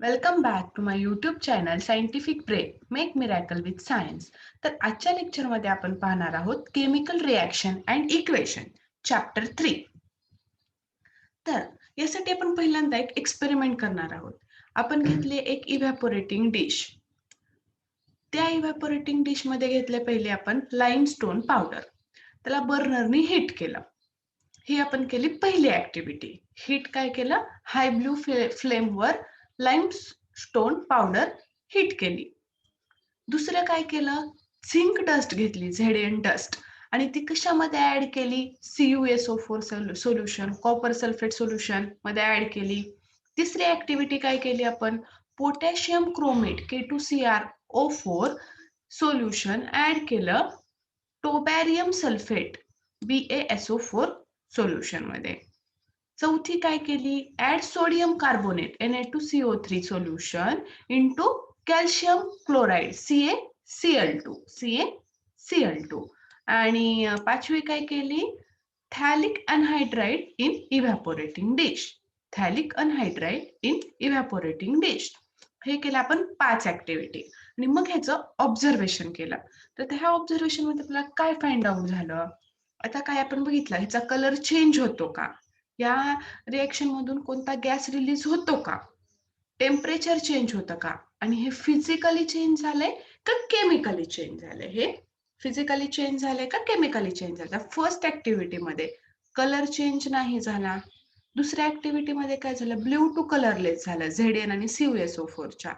Welcome back to my YouTube channel scientific break make miracle with science. तर आजच्या लेक्चरमध्ये आपण पाहणार आहोत chemical reaction and equation chapter 3. तर यासाठी आपण पहिल्यांदा एक एक्सपेरिमेंट करणार आहोत. आपण घेतले एक इव्हॅपोरेटिंग डिश. त्या इव्हॅपोरेटिंग डिश मध्ये घेतले पहिले आपण लाईमस्टोन पावडर. त्याला बर्नरनी हीट केलं. ही आपण केली पहिली ऍक्टिव्हिटी. हीट काय केलं? हाय ब्लू फ्लेमवर लाईमस्टोन पावडर हीट केली. दुसरं काय केलं? झिंक डस्ट घेतली, झेडएन डस्ट, आणि ती कशामध्ये ऍड केली? CuSO4 solution, copper sulphate solution मध्ये ऍड केली. तिसरी ऍक्टिव्हिटी काय केली आपण? Potassium chromate K2CrO4 solution add केलं टोबॅरियम सल्फेट BaSO4 सोल्युशन मध्ये. चौथी काय केली? Add sodium carbonate Na2CO3 solution into calcium chloride CaCl2 आणि पाचवी काय केली? Phthalic anhydride in evaporating dish. Phthalic anhydride in evaporating dish. हे केलं आपण 5 ऍक्टिव्हिटी आणि मग ह्याचं ऑब्झर्वेशन केलं. तर ह्या ऑब्झर्वेशन मध्ये आपल्याला काय फाइंड आउट झालं? आता काय आपण बघितलं, ह्याचा कलर चेंज होतो का? या रिएक्शन मधून कोणता गॅस रिलीज होतो का? टेम्परेचर चेंज होतं का? आणि हे फिजिकली चेंज झालंय का केमिकली चेंज झालंय? हे फिजिकली चेंज झालंय का केमिकली चेंज झालंय? फर्स्ट ऍक्टिव्हिटी मध्ये कलर चेंज नाही झाला. दुसऱ्या ऍक्टिव्हिटी मध्ये काय झालं? ब्ल्यू टू कलरलेस झालं झेडएन आणि CuSO4 च्या.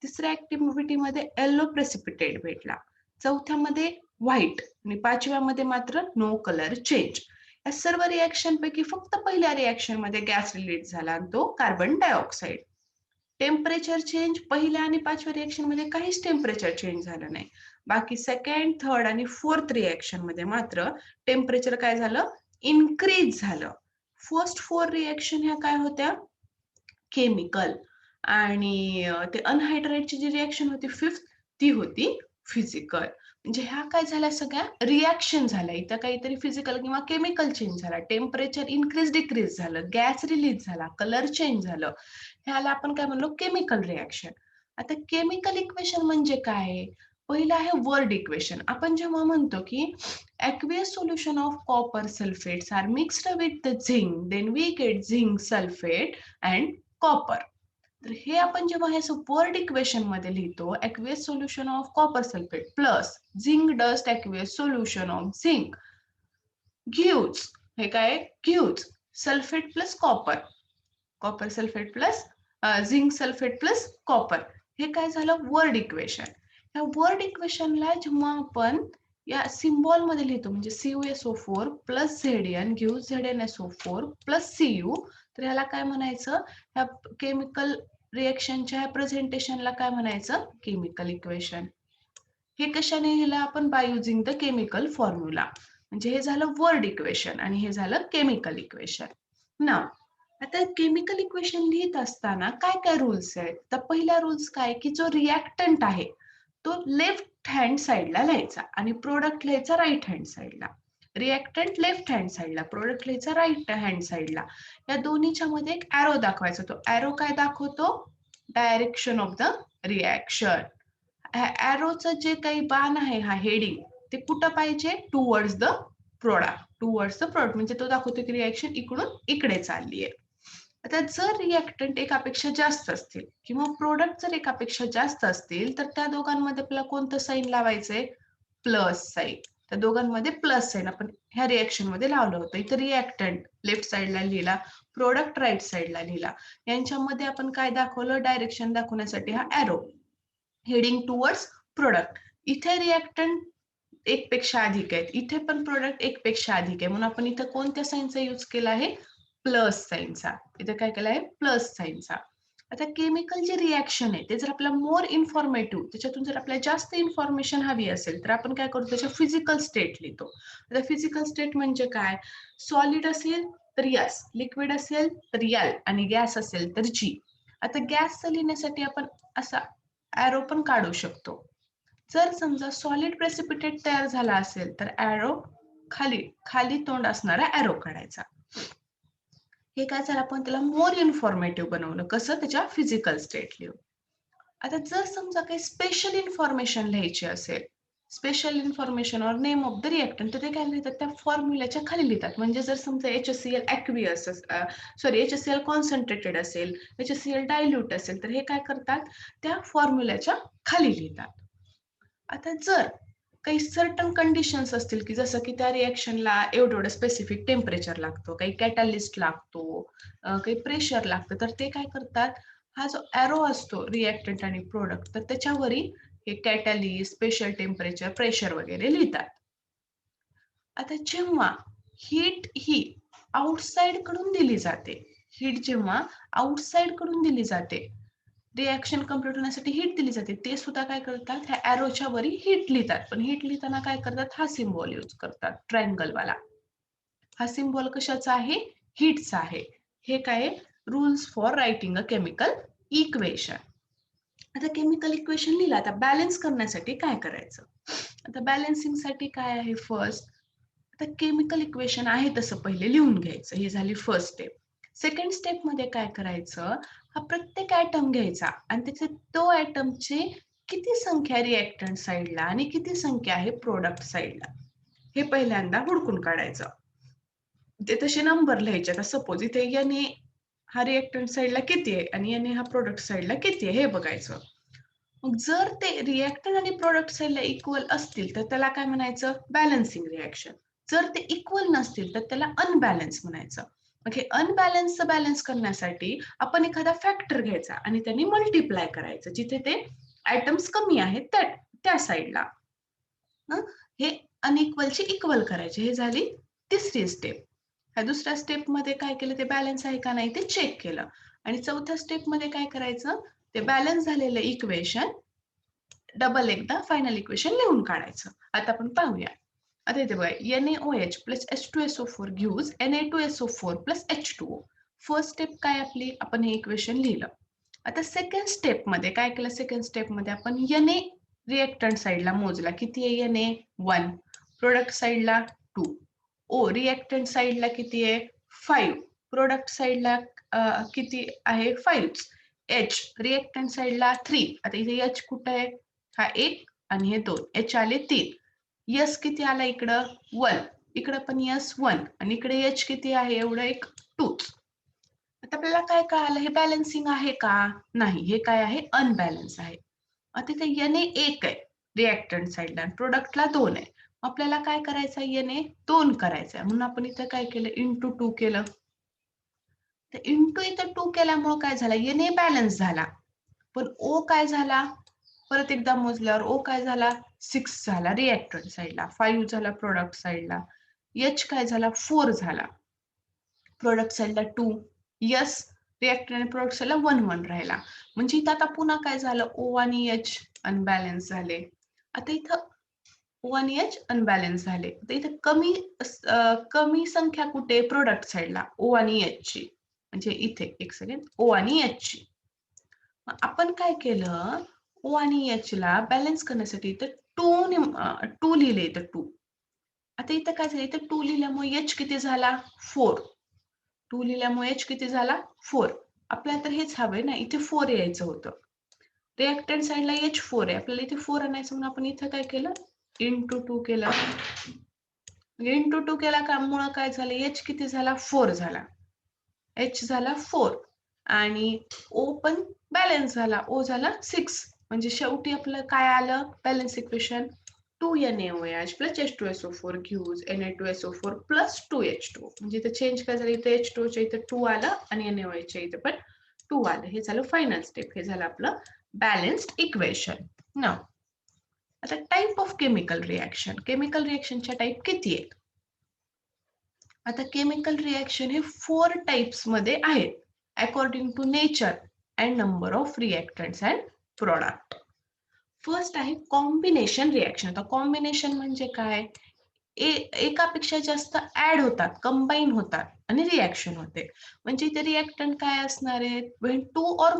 तिसऱ्या ऍक्टिव्हिटी मध्ये येलो प्रेसिपिटेट भेटला. चौथ्यामध्ये व्हाईट आणि पाचव्यामध्ये मात्र नो कलर चेंज. या सर्व रिएक्शन पैकी फक्त पहिल्या रिएक्शन मध्ये गॅस रिलीज झाला आणि तो कार्बन डायऑक्साईड. टेम्परेचर चेंज पहिल्या आणि पाचव्या रिएक्शन मध्ये काहीच टेम्परेचर चेंज झालं नाही. बाकी सेकंड, थर्ड आणि फोर्थ रिएक्शन मध्ये मात्र टेम्परेचर काय झालं? इन्क्रीज झालं. फर्स्ट 4 रिएक्शन ह्या काय होत्या? केमिकल. आणि ते अनहायड्रेटची जी रिएक्शन होती फिफ्थ, ती होती फिजिकल. म्हणजे ह्या काय झाल्या? सगळ्या रिॲक्शन झाल्या. इथं काहीतरी फिजिकल किंवा केमिकल चेंज झाला. टेम्परेचर इन्क्रीज डिक्रीज झालं, गॅस रिलीज झाला, कलर चेंज झालं. ह्याला आपण काय म्हणलो? Chemical reaction. आता केमिकल इक्वेशन म्हणजे काय? पहिलं आहे वर्ड इक्वेशन. आपण जेव्हा म्हणतो की aqueous solution of copper sulfates are mixed with the zinc, then we get zinc sulfate and copper. तर हे आपण जेव्हा हे वर्ड इक्वेशन मध्ये लिहितो, aqueous solution of copper sulfate plus zinc dust aqueous solution of zinc gives, हे काय? gives sulfate plus copper, copper sulphate plus zinc sulphate plus copper. हे काय झालं? Word equation. या वर्ड इक्वेशनला जेव्हा आपण या सिम्बॉल मध्ये लिहितो, म्हणजे CuSO4 प्लस झेडएन घेऊ ZnSO4 प्लस Cu, तर ह्याला काय म्हणायचं? ह्या केमिकल रिएक्शनच्या ह्या प्रेझेंटेशनला काय म्हणायचं? Chemical equation. हे कशाने लिहिलं आपण? By using the chemical formula. म्हणजे हे झालं वर्ड इक्वेशन आणि हे झालं केमिकल इक्वेशन. नाव आता केमिकल इक्वेशन लिहित असताना काय काय रूल्स आहेत? तर पहिला रूल्स काय की जो रिॲक्टंट आहे तो लेफ्ट हँड साइडला लिहायचा आणि प्रोडक्ट लिहायचा राईट हँड साइडला. रिॲक्टंट लेफ्ट हँड साइडला, प्रोडक्ट लिहायचा राईट हँड साइडला. या दोन्हीच्या मध्ये एक ॲरो दाखवायचा. तो ॲरो काय दाखवतो? Direction of the reaction. ॲरोचं जे काही बाण आहे, हा हेडिंग, ते कुठं पाहिजे? Towards the product. Towards the product म्हणजे तो दाखवतो की रिॲक्शन इकडून इकडे चालली आहे. आता जर रिॲक्टंट एकापेक्षा जास्त असतील किंवा प्रोडक्ट जर एकापेक्षा जास्त असतील तर त्या दोघांमध्ये आपल्याला कोणतं साईन लावायचंय? Plus sine. त्या दोघांमध्ये प्लस साईन आपण ह्या रिॲक्शन मध्ये लावलं होतं. इथं रिॲक्टंट लेफ्ट साईडला लिहिला, प्रोडक्ट राईट साईडला लिहिला. यांच्यामध्ये आपण काय दाखवलं? डायरेक्शन दाखवण्यासाठी हा ॲरो, हेडिंग टुवर्ड्स प्रोडक्ट. इथे रिॲक्टंट एक पेक्षा अधिक आहेत, इथे पण प्रोडक्ट एक पेक्षा अधिक आहे, म्हणून आपण इथं कोणत्या साईनचा यूज केला आहे? प्लस साईनचा. इथे काय केलं आहे? प्लस साईनचा. आता केमिकल जे रिॲक्शन आहे ते जर आपल्याला मोर इन्फॉर्मेटिव्ह, त्याच्यातून जर आपल्याला जास्त इन्फॉर्मेशन हवी असेल तर आपण काय करतो? त्याच्या फिजिकल स्टेट लिहितो. आता फिजिकल स्टेट म्हणजे काय? सॉलिड असेल तर यस, लिक्विड असेल तर यल आणि गॅस असेल तर जी. आता गॅसचं लिहिण्यासाठी आपण असा ॲरो पण काढू शकतो. जर समजा सॉलिड प्रेसिपिटेट तयार झाला असेल तर ॲरो खाली खाली तोंड असणारा ॲरो काढायचा. हे काय झालं, आपण त्याला मोर इन्फॉर्मेटिव्ह बनवलं. कसं? त्याच्या फिजिकल स्टेट लिहून. आता जर समजा काही स्पेशल इन्फॉर्मेशन लिहायची असेल, special information or name of the reactant, तर ते काय लिहितात? त्या फॉर्म्युल्याच्या खाली लिहितात. म्हणजे जर समजा HCl ॲक्वियस HCl कॉन्सन्ट्रेटेड असेल, HCl डायल्यूट असेल, तर हे काय करतात? त्या फॉर्म्युल्याच्या खाली लिहितात. आता जर काही सर्टन कंडिशन्स असतील, की जसं की त्या रिएक्शनला एवढं स्पेसिफिक टेम्परेचर लागतो, काही कॅटलिस्ट लागतो, काही प्रेशर लागतं, तर ते काय करतात? हा जो एरो असतो रिएक्टंट आणि प्रोडक्ट, तर त्याच्यावरही हे कॅटलिस्ट, स्पेशल टेम्परेचर, प्रेशर वगैरे लिहितात. आता जेव्हा हीट ही आउटसाइड कडून दिली जाते, हीट जेव्हा आउटसाइड कडून दिली जाते, रिएक्शन कम्प्लीट होण्यासाठी हीट दिली जाते, ते सुद्धा काय करतात? ह्या एरोच्या वरी हीट लिहितात. पण हीट लिहिताना काय करतात? हा सिम्बॉल यूज करतात, ट्रायंगल वाला. हा सिम्बॉल कशाचा आहे? हीटचा आहे. हे काय? Rules for writing a chemical equation. आता केमिकल इक्वेशन लिहिला, आता बॅलन्स करण्यासाठी काय करायचं? आता बॅलन्सिंग साठी काय आहे? फर्स्ट, आता केमिकल इक्वेशन आहे तसं पहिले लिहून घ्यायचं. ही झाली फर्स्ट स्टेप. सेकंड स्टेप मध्ये काय करायचं? हा प्रत्येक ॲटम घ्यायचा आणि त्याचे तो ॲटमची किती संख्या रिएक्टंट साईडला आणि किती संख्या आहे प्रोडक्ट साईडला, हे पहिल्यांदा हुडकून काढायचं. ते तसे नंबर लिहायचे. आता सपोज इथे Na हा रिएक्टंट साईडला किती आहे आणि Na हा प्रोडक्ट साईडला किती आहे हे बघायचं. मग जर ते रिएक्टंट आणि प्रोडक्ट साईडला इक्वल असतील, तर त्याला काय म्हणायचं? Balancing reaction. जर ते इक्वल नसतील, तर त्याला अनबॅलन्स म्हणायचं. मग हे अनबॅलन्सचं बॅलन्स करण्यासाठी आपण एखादा फॅक्टर घ्यायचा आणि त्यांनी मल्टिप्लाय करायचं, जिथे ते ॲटम्स कमी आहेत त्या साईडला. हे अनइक्वलची इक्वल करायचे. हे झाली तिसरी स्टेप. ह्या दुसऱ्या स्टेप मध्ये काय केलं? ते बॅलन्स आहे का नाही ते चेक केलं. आणि चौथ्या स्टेप मध्ये काय करायचं? ते बॅलन्स झालेलं इक्वेशन डबल एकदा फायनल इक्वेशन लिहून काढायचं. आता आपण पाहूया. आता इथे बघा, NaOH plus H2SO4 gives Na2SO4 plus H2O. First step काय आपली? आपण हे इक्वेशन लिहिलं. आता सेकंड स्टेप मध्ये काय केलं? सेकंड स्टेप मध्ये आपण Na रिएक्टंट साईडला मोजला. किती आहे Na? 1. प्रोडक्ट साईडला 2. O रिएक्टंट साईडला किती आहे? 5. प्रोडक्ट साईडला किती आहे? 5. H रिएक्टंट साईडला 3. आता इथे H कुठे आहे? हा 1 आणि हे 2. H आले 3. S किती आला इकडं? 1. इकडं पण S 1 आणि इकडे H किती आहे? एवढं एक 2. आता आपल्याला काय कळालं? हे बॅलन्सिंग आहे का? नाही. हे काय आहे? अनबॅलन्स आहे. आता इथे Na 1 आहे रिएक्टंट साईडला आणि प्रोडक्टला 2 आहे. आपल्याला काय करायचं आहे? Na 2 करायचं आहे. म्हणून आपण इथं काय केलं? इंटू 2 केलं. तर इंटू इथं 2 केल्यामुळे काय झालं? Na बॅलन्स झाला. पण O काय झाला? परत एकदा मोजल्यावर O काय झाला? 6 झाला रिएक्टंट साईडला, 5 झाला प्रोडक्ट साईडला. H काय झाला? 4 झाला. प्रोडक्ट साईडला 2. S रिएक्टंट आणि प्रोडक्ट साईडला 1 1 राहिला. म्हणजे इथं आता पुन्हा काय झालं? O आणि H अनबॅलन्स झाले. आता इथं O आणि H अनबॅलन्स झाले. तर इथं कमी संख्या कुठे? प्रोडक्ट साईडला, O आणि H ची. म्हणजे इथे एक सेकंड, O आणि H ची. आपण काय केलं? O आणि H ला बॅलन्स करण्यासाठी इथं 2 लिहिले, इथं 2. आता इथं काय झालं? इथं 2 लिहिल्यामुळे H किती झाला? 4. 2 लिहिल्यामुळे H किती झाला? 4. आपल्याला तर हेच हवंय ना, इथे 4 यायचं होतं. रिएक्टंट साईडला H4 आहे. आपल्याला इथे 4 आणायचं, म्हणून आपण इथं काय केलं? इंटू 2 केलं. इंटू 2 केला का मुळे काय झालं? H किती झाला? 4 झाला. H झाला 4 आणि O पण बॅलन्स झाला. O झाला 6. म्हणजे शेवटी आपलं काय आलं? Balance equation 2NaOH plus H2SO4 gives Na2SO4 plus 2H2O. म्हणजे इथे चेंज काय झालं? इथे H2O च्या इथे 2 आलं आणि NaOH च्या इथे पण 2 आलं. हे झालं फायनल स्टेप. हे झालं आपलं बॅलन्स्ड इक्वेशन. नाउ आता type of chemical reaction. Chemical रिएक्शनच्या टाइप किती आहेत? आता केमिकल रिएक्शन हे 4 टाइप्स मध्ये आहेत according to nature and number of reactants and product. First आहे कॉम्बिनेशन रिएक्शन. आता कॉम्बिनेशन म्हणजे काय? एकापेक्षा जास्त ऍड होतात, कंबाईन होतात आणि रिएक्शन होते. म्हणजे इथे रिएक्टंट काय असणार आहेत? when two or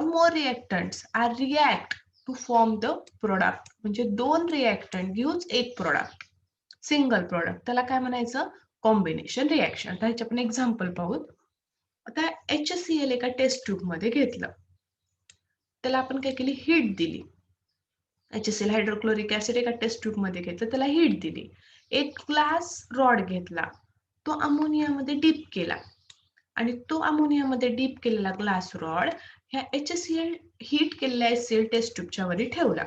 more reactants are react to form the product. म्हणजे 2 रिएक्टंट गिव्स एक प्रोडक्ट, सिंगल प्रोडक्ट, त्याला काय म्हणायचं? Combination reaction. आता ह्याचे आपण एक्झाम्पल पाहू. आता HCl एका टेस्ट ट्यूब मध्ये घेतलं, त्याला आपण काय केली, हीट दिली. HCl हायड्रोक्लोरिक ऍसिड एका टेस्ट ट्यूब मध्ये घेतलं, त्याला हीट दिली. एक ग्लास रॉड घेतला, तो अमोनियामध्ये डीप केला आणि तो अमोनियामध्ये डीप केलेला ग्लास रॉड ह्या HCl हीट केलेल्या HCl टेस्ट ट्यूबच्या वरी ठेवला.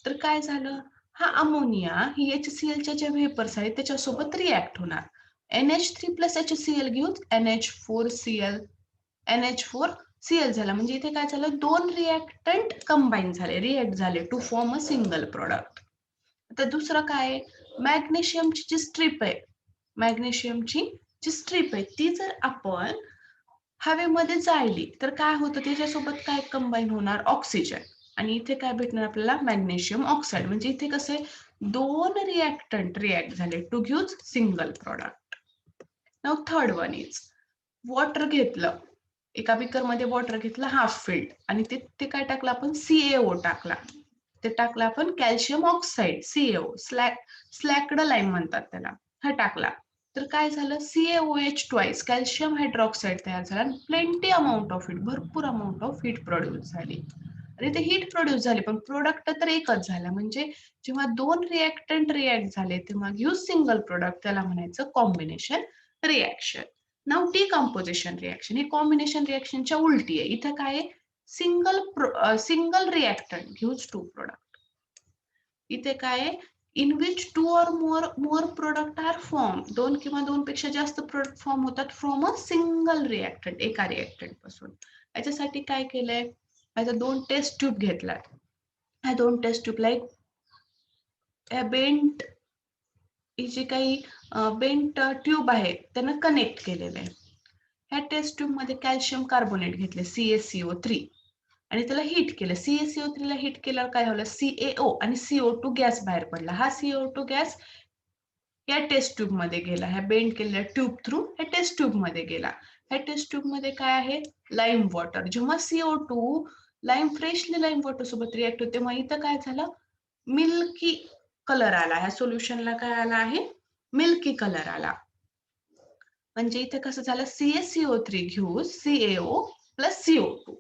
तर काय झालं, हा अमोनिया ही HClच्या ज्या व्हेपर्स आहेत त्याच्यासोबत रिॲक्ट होणार. NH3 प्लस HCl घेऊन NH4Cl झाला. म्हणजे इथे काय झालं, दोन रिॲक्टंट कंबाईन झाले, रिॲक्ट झाले to form a single product. आता दुसरं काय, मॅग्नेशियमची जी स्ट्रीप आहे, मॅग्नेशियमची जी स्ट्रीप आहे ती जर आपण हवेमध्ये जाळली तर काय होतं, त्याच्यासोबत काय कंबाईन होणार, ऑक्सिजन. आणि इथे काय भेटणार आपल्याला, मॅग्नेशियम ऑक्साईड. म्हणजे इथे कसे दोन रिॲक्टंट रिॲक्ट झाले to give single product. Now third one is water घेतलं, एका बीकर मध्ये वॉटर घेतलं हाफ फिल्ड आणि ते काय टाकलं आपण, CaO टाकला. ते टाकलं आपण कॅल्शियम ऑक्साईड, CaO, स्लॅक्ड लाईम म्हणतात त्याला, हा टाकला. तर काय झालं, CaOH ट्वाइस कॅल्शियम हायड्रॉक्साईड तयार झाला आणि प्लेंटी अमाऊंट ऑफ हीट, भरपूर अमाऊंट ऑफ हीट प्रोड्यूस झाली. आणि ते हीट प्रोड्यूस झाले पण प्रोडक्ट तर एकच झाला. म्हणजे जेव्हा दोन रिॲक्टंट रिॲक्ट झाले तेव्हा गिव्ह सिंगल प्रोडक्ट, त्याला म्हणायचं combination reaction. Now decomposition reaction, ही कॉम्बिनेशन रिॲक्शनच्या उलटी आहे. इथं काय आहे, single reactant give two product. इथे काय आहे, इन विच टू और मोर प्रोडक्ट आर फॉर्म, दोन किंवा दोन पेक्षा जास्त प्रोडक्ट फॉर्म होतात फ्रॉम अ सिंगल रिॲक्टंट, एका रिॲक्टंट पासून. याच्यासाठी काय केलंय, आता दोन टेस्ट ट्यूब घेतलात, ह्या दोन टेस्ट ट्यूबला एक बेंट, ही जी काही बेंट ट्यूब आहे त्यांना कनेक्ट केलेलं आहे. ह्या टेस्ट ट्यूब मध्ये कॅल्शियम कार्बोनेट घेतले CaCO3 आणि त्याला हीट केलं. CaCO3 ला हीट केल्यावर काय झालं, CaO आणि CO2 गॅस बाहेर पडला. हा CO2 गॅस या टेस्ट ट्यूब मध्ये गेला, ह्या बेंड केलेल्या ट्यूब थ्रू ह्या टेस्ट ट्यूब मध्ये गेला. ह्या टेस्ट ट्यूब मध्ये काय आहे, लाईम वॉटर. जेव्हा CO2 फ्रेशली लाईम वॉटर सोबत रिॲक्ट होते तेव्हा इथं काय झालं, मिल्की कलर आला. ह्या सोल्युशनला काय आला आहे, मिल्की कलर आला. म्हणजे इथे कसं झालं, CaCO3 घेऊ CaO plus CO2,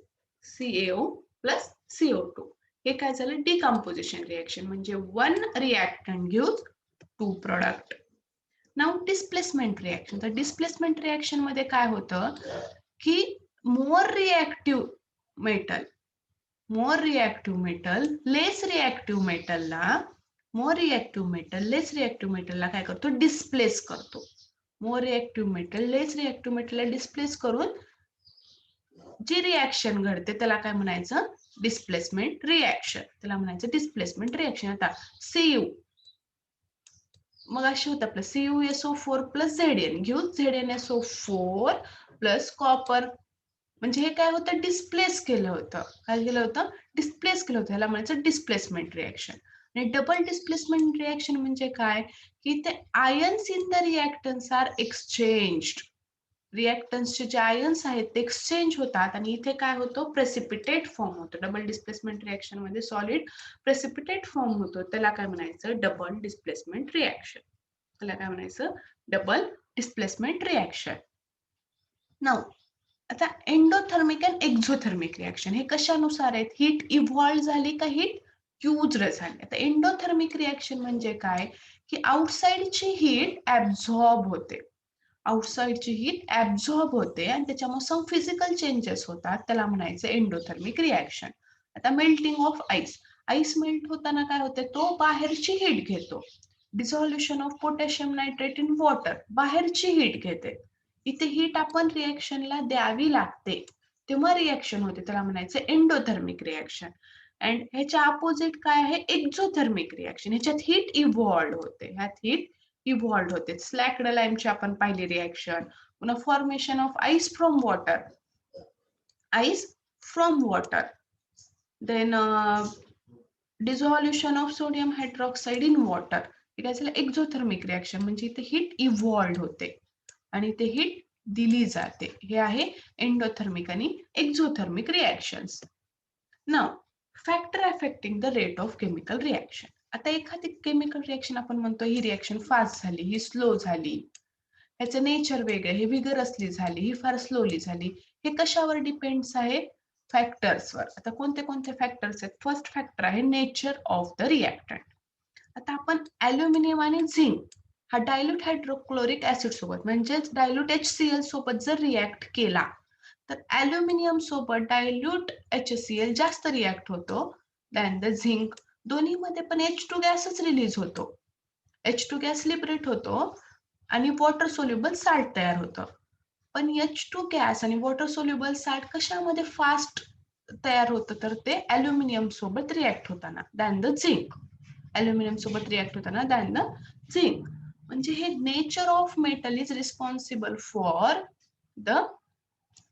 CaO plus CO2, हे काय झालं, डिकम्पोजिशन रिॲक्शन. म्हणजे one reactant give two product. Now displacement reaction. तर डिस्प्लेसमेंट रिॲक्शन मध्ये काय होतं की more reactive metal less reactive मेटलला काय करतो, डिस्प्लेस करतो. More reactive metal less reactive मेटलला डिस्प्लेस करून जी रिॲक्शन घडते त्याला काय म्हणायचं, डिस्प्लेसमेंट रिॲक्शन. त्याला म्हणायचं डिस्प्लेसमेंट रिॲक्शन. आता Cu मग अशी होतं आपलं CuSO4 प्लस Zn घेऊन ZnSO4 प्लस कॉपर. म्हणजे हे काय होतं, डिस्प्लेस केलं होतं. काय केलं होतं, डिस्प्लेस केलं होतं. ह्याला म्हणायचं डिस्प्लेसमेंट रिॲक्शन. आणि डबल डिस्प्लेसमेंट रिॲक्शन म्हणजे काय, की ते ions in the reactants are exchanged. रिॲक्टन्सचे जे आयन्स आहेत ते एक्सचेंज होतात आणि इथे काय होतं, प्रेसिपिटेट फॉर्म होतो. डबल डिस्प्लेसमेंट रिॲक्शन मध्ये सॉलिड प्रेसिपिटेट फॉर्म होतो. त्याला काय म्हणायचं, डबल डिस्प्लेसमेंट रिॲक्शन. त्याला काय म्हणायचं, डबल डिस्प्लेसमेंट रिॲक्शन. नाउ आता एंडोथर्मिक आणि एक्झोथर्मिक रिॲक्शन हे कशानुसार आहेत, हीट इव्हॉल्व झाली का हीट यूज झाली. आता एंडोथर्मिक रिॲक्शन म्हणजे काय, की आउटसाइडची हीट ऍब्झॉर्ब होते. आउटसाइडची हीट ऍब्झॉर्ब होते आणि त्याच्यामुळे सम फिजिकल चेंजेस होतात, त्याला म्हणायचं एंडोथर्मिक रिॲक्शन. आता मेल्टिंग ऑफ आईस मेल्ट होताना काय होते, तो बाहेरची हीट घेतो. Dissolution of potassium nitrate in water, बाहेरची हीट घेते. इथे हीट आपण रिॲक्शनला द्यावी लागते तेव्हा रिॲक्शन होते, त्याला म्हणायचं एंडोथर्मिक रिॲक्शन. अँड ह्याच्या अपोजिट काय आहे, एक्झोथर्मिक रिॲक्शन. ह्याच्यात हीट इव्हॉल्व होते, ह्यात हीट इव्हॉल्व होते. स्लॅक्ड लाईमची आपण पाहिली रिॲक्शन. पुन्हा formation of ice from water, then dissolution of sodium hydroxide in water. हे काय झालं, एक्झोथर्मिक रिॲक्शन. म्हणजे इथे हीट इव्हॉल्व होते आणि ते हीट दिली जाते. हे आहे एंडोथर्मिक आणि exothermic reactions. Now factor affecting the rate of chemical reaction. आता एखादी केमिकल रिॲक्शन आपण म्हणतो ही रिॲक्शन फास्ट झाली, ही स्लो झाली, ह्याचं नेचर वेगळं, हे विगरसली झाली, ही फार स्लोली झाली. हे कशावर डिपेंड्स आहे? फॅक्टर्सवर. आता कोणते कोणते फॅक्टर्स आहेत? फर्स्ट फॅक्टर आहे नेचर ऑफ द रिएक्टंट. आता आपण ॲल्युमिनियम आणि झिंक हा डायल्यूट हायड्रोक्लोरिक ऍसिड सोबत म्हणजेच डायल्यूट HCl सोबत जर रिॲक्ट केला तर ॲल्युमिनियम सोबत डायल्यूट HCl जास्त रिॲक्ट होतो दॅन द झिंक. दोन्हीमध्ये पण H2 गॅसच रिलीज होतो. H2 गॅस लिबरेट होतो आणि वॉटर सोल्युबल साल्ट तयार होतं. पण H2 गॅस आणि वॉटर सोल्युबल साल्ट कशामध्ये फास्ट तयार होतं तर ते ॲल्युमिनियम सोबत रिॲक्ट होताना दॅन द झिंक. ॲल्युमिनियम सोबत रिॲक्ट होताना दॅन द झिंक. म्हणजे हे nature of metal is responsible for the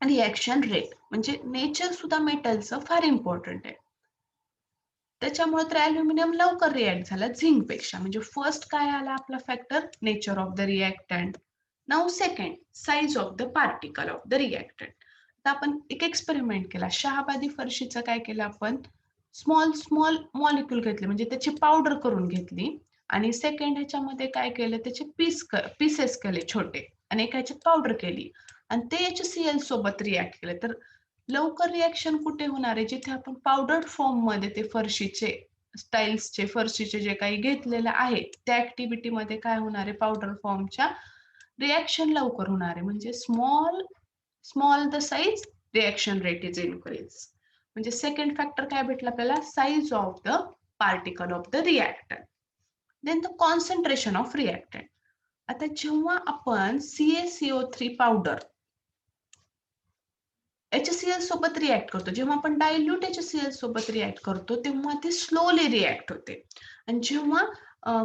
reaction rate. म्हणजे नेचर सुद्धा मेटलचं फार इम्पॉर्टंट आहे. त्याच्यामुळे तर ॲल्युमिनियम लवकर रिॲक्ट झाला झिंक पेक्षा. म्हणजे फर्स्ट काय आला आपला factor? Nature of the reactant. Now second, size of the particle of the reactant. आता आपण एक एक्सपेरिमेंट केला. शहाबादी फरशीचं काय केलं आपण? स्मॉल स्मॉल मॉलिक्यूल घेतले म्हणजे त्याची पावडर करून घेतली आणि सेकंड ह्याच्यामध्ये काय केलं? त्याचे पीसेस केले छोटे आणि एका ह्याच्यात पावडर केली आणि ते HCl सोबत रिॲक्ट केले. तर लवकर रिॲक्शन कुठे होणार आहे? जिथे आपण पावडर फॉर्म मध्ये ते फरशीचे स्टाईल्सचे फरशीचे जे काही घेतलेलं आहे त्या ऍक्टिव्हिटी मध्ये काय होणार आहे? पावडर फॉर्मच्या रिॲक्शन लवकर होणार आहे. म्हणजे small the size reaction rate is increase. म्हणजे सेकंड फॅक्टर काय भेटला आपल्याला? Size of the particle of the reactant. Then the concentration of reactant. आता जेव्हा आपण CaCO3 पावडर HCl सोबत रिॲक्ट करतो, जेव्हा आपण डायल्यूट HCl सोबत रिॲक्ट करतो तेव्हा ती स्लोली रिॲक्ट होते आणि जेव्हा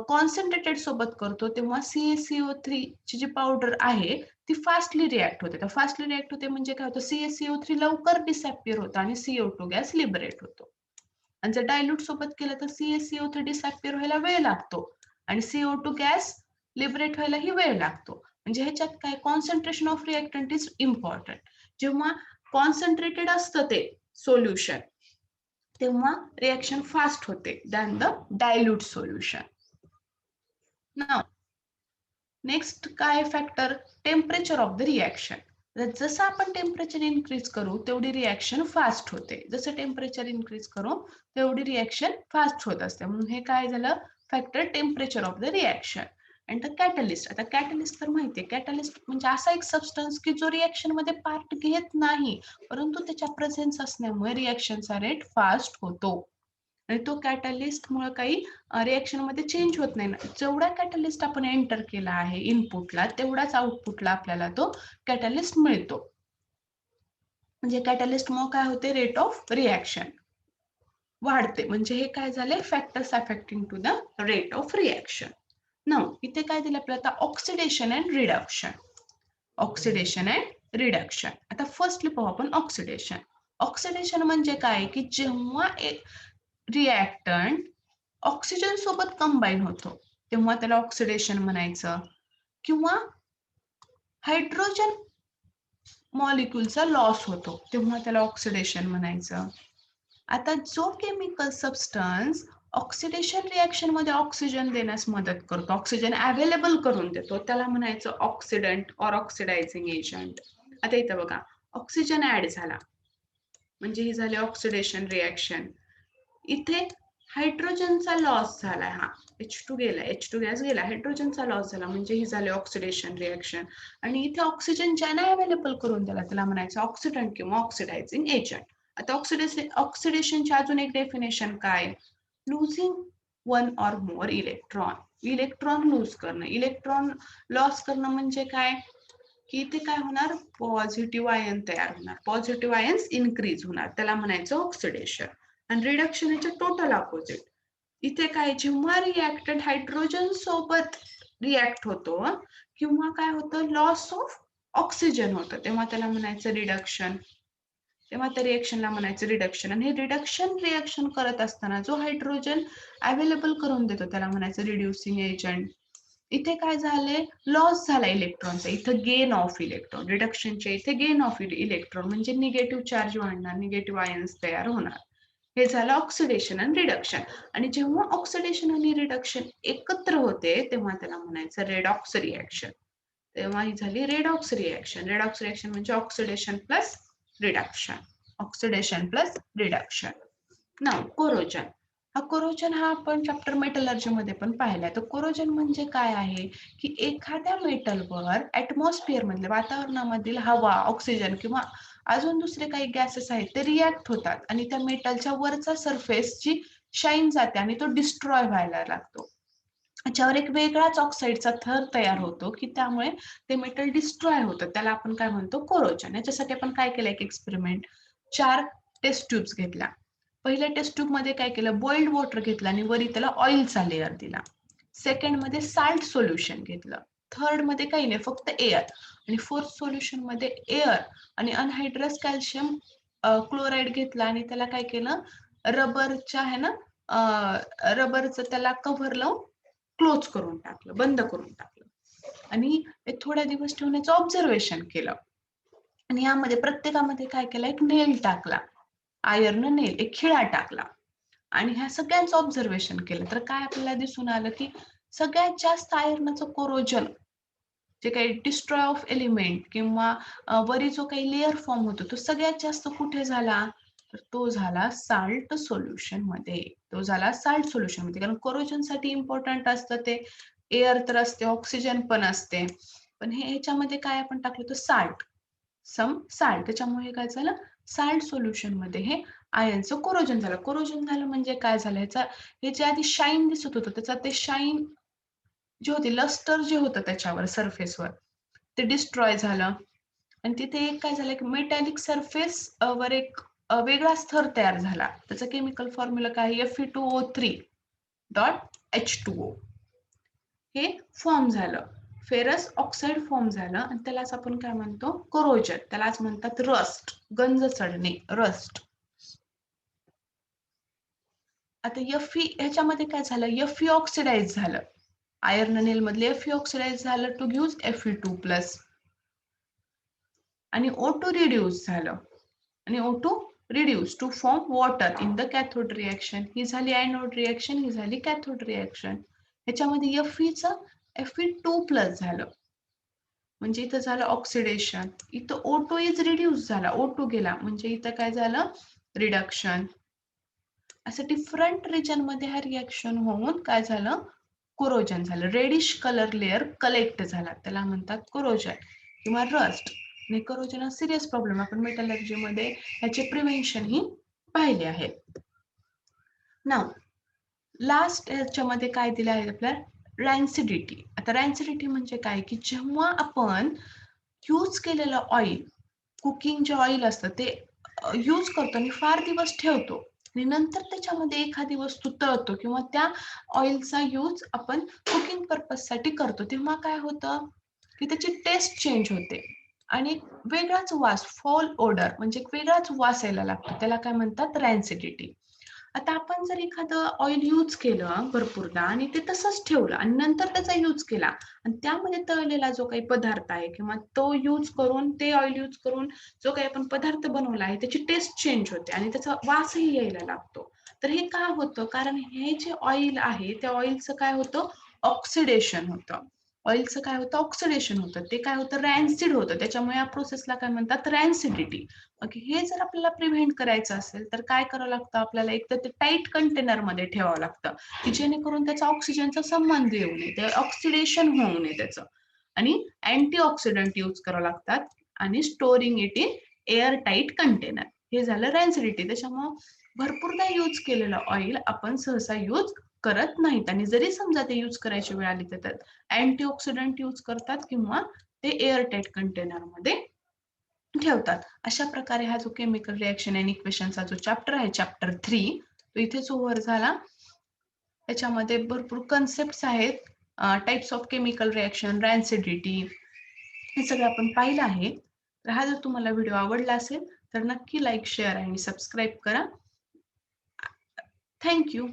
कॉन्सन्ट्रेटेड सोबत करतो तेव्हा CaCO3 ची जी पावडर आहे ती फास्टली रिॲक्ट होते. तर फास्टली रिॲक्ट होते म्हणजे काय होतं? CaCO3 लवकर डिसअपिअर होतं आणि CO2 गॅस लिबरेट होतो. आणि जर डायल्यूट सोबत केलं तर CaCO3 डिसअपिअर व्हायला वेळ लागतो आणि CO2 गॅस लिबरेट व्हायला ही वेळ लागतो. म्हणजे ह्याच्यात काय? Concentration of reactant is important. जेव्हा कॉन्सन्ट्रेटेड असतं ते सोल्युशन तेव्हा रिॲक्शन फास्ट होते than the dilute solution. Now next काय factor? Temperature of the reaction. जसं आपण टेम्परेचर इन्क्रीज करू तेवढी रिॲक्शन फास्ट होते. जसं टेम्परेचर इन्क्रीज करू तेवढी रिॲक्शन फास्ट होत असते. म्हणून हे काय झालं? Factor temperature of the reaction. And the catalyst. आता कॅटलिस्ट तर माहितीये, कॅटलिस्ट म्हणजे असा एक सबस्टन्स की जो रिॲक्शन मध्ये पार्ट घेत नाही परंतु त्याच्या प्रेझेन्स असल्यामुळे रिॲक्शनचा रेट फास्ट होतो आणि तो कॅटलिस्ट मुळे काही रिॲक्शन मध्ये चेंज होत नाही. जेवढा कॅटलिस्ट आपण एंटर केला आहे इनपुटला तेवढाच आउटपुटला आपल्याला तो कॅटलिस्ट मिळतो. म्हणजे कॅटलिस्ट मुळे काय होते? रेट ऑफ रिॲक्शन वाढते. म्हणजे हे काय झाले? Factors affecting to the rate of reaction. Now इथे काय दिलं आपल्याला? Oxidation and reduction. Oxidation and reduction. आता फर्स्टली पाहू आपण ऑक्सिडेशन. ऑक्सिडेशन म्हणजे काय? की जेव्हा रिॲक्टंट ऑक्सिजन सोबत कंबाईन होतो तेव्हा त्याला ऑक्सिडेशन म्हणायचं किंवा हायड्रोजन मॉलिक्यूलचा लॉस होतो तेव्हा त्याला ऑक्सिडेशन म्हणायचं. आता जो केमिकल सबस्टन्स ऑक्सिडेशन रिॲक्शन मध्ये ऑक्सिजन देण्यास मदत करतो, ऑक्सिजन अवेलेबल करून देतो, त्याला म्हणायचं ऑक्सिडंट और ऑक्सिडायझिंग एजंट. आता इथं बघा ऑक्सिजन ऍड झाला म्हणजे ही झाली ऑक्सिडेशन रिॲक्शन. इथे हायड्रोजनचा लॉस झाला, हा H2 गेला, H2 गॅस गेला, हायड्रोजनचा लॉस झाला म्हणजे ही झाली ऑक्सिडेशन रिॲक्शन. आणि इथे ऑक्सिजन ज्याने अवेलेबल करून दिला त्याला म्हणायचं ऑक्सिडंट किंवा ऑक्सिडायझिंग एजंट. आता ऑक्सिडेशनची अजून एक डेफिनेशन काय? Losing one or more electron. Electron lose करणं, इलेक्ट्रॉन लॉस करणं म्हणजे काय? की इथे काय होणार? पॉझिटिव्ह आयन तयार होणार, पॉझिटिव्ह आयन्स इन्क्रीज होणार, त्याला म्हणायचं ऑक्सिडेशन. आणि रिडक्शन याच्या टोटल अपोजिट. इथे काय? जेव्हा रिॲक्टंट हायड्रोजन सोबत रिॲक्ट होतो किंवा काय होतं? लॉस ऑफ ऑक्सिजन होतं तेव्हा त्याला म्हणायचं रिडक्शन. तेव्हा त्या रिॲक्शनला म्हणायचं रिडक्शन. आणि हे रिडक्शन रिॲक्शन करत असताना जो हायड्रोजन अवेलेबल करून देतो त्याला म्हणायचं रिड्युसिंग एजंट. इथे काय झाले? लॉस झाला इलेक्ट्रॉनचा, इथं गेन ऑफ इलेक्ट्रॉन. रिडक्शनच्या इथे गेन ऑफ इलेक्ट्रॉन म्हणजे निगेटिव्ह चार्ज वाढणार, निगेटिव्ह आयन्स तयार होणार. हे झालं ऑक्सिडेशन आणि रिडक्शन. आणि जेव्हा ऑक्सिडेशन आणि रिडक्शन एकत्र होते तेव्हा त्याला म्हणायचं रेडॉक्स रिॲक्शन. तेव्हा ही झाली रेडॉक्स रिएक्शन. रेडॉक्स रिएक्शन म्हणजे oxidation plus reduction. Oxidation plus reduction. नाव कोरोजन. कोरोजन हा आपण चॅप्टर मेटलर्जी मध्ये पण पाहिलाय. तर कोरोजन म्हणजे काय आहे की एखाद्या मेटलवर ऍटमॉस्फिअर मधले वातावरणामधील हवा, ऑक्सिजन किंवा अजून दुसरे काही गॅसेस आहेत ते रिॲक्ट होतात आणि त्या मेटलच्या वरचा सरफेसची शाईन जाते आणि तो डिस्ट्रॉय व्हायला लागतो. त्याच्यावर एक वेगळाच ऑक्साईडचा थर तयार होतो की त्यामुळे ते मेटल डिस्ट्रॉय होतं. त्याला आपण काय म्हणतो कोरोजन. याच्यासाठी आपण काय केलं एक एक्सपेरिमेंट. 4 टेस्ट ट्यूब्स घेतल्या. पहिल्या टेस्ट ट्यूब मध्ये काय केलं बॉइल्ड वॉटर घेतलं आणि वरी त्याला ऑइलचा लेअर दिला. सेकंड मध्ये साल्ट सोल्युशन घेतलं. थर्ड मध्ये काही नाही फक्त एअर आणि फोर्थ सोल्युशन मध्ये एअर आणि अनहायड्रस कॅल्शियम क्लोराईड घेतला आणि त्याला काय केलं रबरच्या आहे ना रबरचं त्याला कव्हर लावून क्लोज करून टाकलं, बंद करून टाकलं आणि थोड्या दिवस ठेवण्याचं ऑब्झर्वेशन केलं आणि यामध्ये प्रत्येकामध्ये काय केलं एक नेल टाकला, आयर्न नेल एक खिळा टाकला आणि ह्या सगळ्यांचं ऑब्झर्वेशन केलं तर काय आपल्याला दिसून आलं की सगळ्यात जास्त आयर्नचं कोरोजन जे काही डिस्ट्रॉय ऑफ एलिमेंट किंवा वरी जो काही लेअर फॉर्म होतो तो सगळ्यात जास्त कुठे झाला तर तो झाला साल्ट सोल्युशन मध्ये. तो झाला साल्ट सोल्युशन मध्ये कारण कोरोजन साठी इम्पॉर्टंट असतं ते एअर तर असते ऑक्सिजन पण असते पण हे ह्याच्यामध्ये काय आपण टाकलं तर साल्ट त्याच्यामुळे काय झालं साल्ट सोल्युशन मध्ये हे आयनचं कोरोजन झालं. कोरोजन झालं म्हणजे काय झालं ह्याचा हे जे आधी शाईन दिसत होतं त्याचा ते शाईन जे होते लस्टर जे होतं त्याच्यावर सरफेसवर ते डिस्ट्रॉय झालं आणि तिथे एक काय झालं की मेटॅलिक सरफेस वर एक वेगळा स्तर तयार झाला. त्याचा केमिकल फॉर्म्युला काय Fe2O3.H2O हे फॉर्म झालं. फेरस ऑक्साईड फॉर्म झालं आणि त्यालाच आपण काय म्हणतो कोरोजन. त्यालाच म्हणतात रस्ट, गंज चढणे, रस्ट. आता Fe ह्याच्यामध्ये काय झालं Fe ऑक्सिडाइज झालं. आयर्न नेल मधले Fe ऑक्सिडाइज झालं टू गिव्ह Fe2+ आणि O2 रिड्यूस झालं आणि O2 reduce to form water in the cathode reaction. ही झाली एनोड रिएक्शन, ही झाली कॅथोड रिएक्शन. ह्याच्यामध्ये Fe2+ झालं म्हणजे इथं झालं ऑक्सिडेशन. इथं O2 इज रिड्यूस झाला, O2 गेला म्हणजे इथं काय झालं रिडक्शन. असं डिफरंट रिजन मध्ये हा रिएक्शन होऊन काय झालं कोरोजन झालं. रेडिश कलर लेअर कलेक्ट झाला त्याला म्हणतात कोरोजन किंवा रस्ट. आणि कोरोजन हा सिरियस प्रॉब्लेम आपण मेटलर्जी मध्ये ह्याचे प्रिव्हेन्शन ही पाहिले आहे. नाव लास्ट ह्याच्यामध्ये काय दिलं आहे आपल्याला रॅन्सिडिटी. आता रॅन्सिडिटी म्हणजे काय की जेव्हा आपण यूज केलेलं ऑइल कुकिंग जे ऑइल असतं ते यूज करतो आणि फार दिवस ठेवतो आणि नंतर त्याच्यामध्ये एखादी वस्तू तळतो किंवा त्या ऑइलचा यूज आपण कुकिंग पर्पज साठी करतो तेव्हा काय होतं की त्याची टेस्ट चेंज होते आणि एक वेगळाच वास फॉल ओडर म्हणजे एक वेगळाच वास यायला लागतो. त्याला काय म्हणतात रॅन्सिडिटी. आता आपण जर एखादं ऑइल यूज केलं भरपूरदा आणि ते तसंच ठेवलं आणि नंतर त्याचा यूज केला आणि त्यामध्ये तळलेला जो काही पदार्थ आहे किंवा तो यूज करून ते ऑइल यूज करून जो काही आपण पदार्थ बनवला आहे त्याची टेस्ट चेंज होते आणि त्याचा वासही यायला लागतो. तर हे का होतं कारण हे जे ऑइल आहे त्या ऑइलचं काय होतं ऑक्सिडेशन होतं. ऑइलचं काय होतं ऑक्सिडेशन होतं ते काय होतं रॅन्सिड होतं. त्याच्यामुळे या प्रोसेसला काय म्हणतात रॅन्सिडिटी. हे जर आपल्याला प्रिव्हेंट करायचं असेल तर काय करावं लागतं आपल्याला एक तर ते टाईट कंटेनर मध्ये ठेवावं लागतं की जेणेकरून त्याचा ऑक्सिजनचा संबंध येऊ नये ते ऑक्सिडेशन होऊ नये त्याचं आणि अँटीऑक्सिडंट यूज करावं लागतात आणि storing it in air tight container. हे झालं रॅन्सिडिटी. त्याच्यामुळं भरपूरदा यूज केलेलं ऑइल आपण सहसा यूज करत नाहीत आणि जरी समजा ते यूज करायची वेळ आली तर अँटीऑक्सिडंट यूज करतात किंवा ते एअर टाईट कंटेनर मध्ये ठेवतात. अशा प्रकारे हा जो केमिकल रिएक्शन अँड इक्वेशनचा जो चॅप्टर आहे चॅप्टर 3 तो इथेच ओव्हर झाला. त्याच्यामध्ये भरपूर कन्सेप्ट आहेत टाइप्स ऑफ केमिकल रिएक्शन रॅन्सिडिटी हे सगळं आपण पाहिलं आहे. तर हा जर तुम्हाला व्हिडिओ आवडला असेल तर नक्की लाईक शेअर आणि सबस्क्राईब करा. थँक्यू.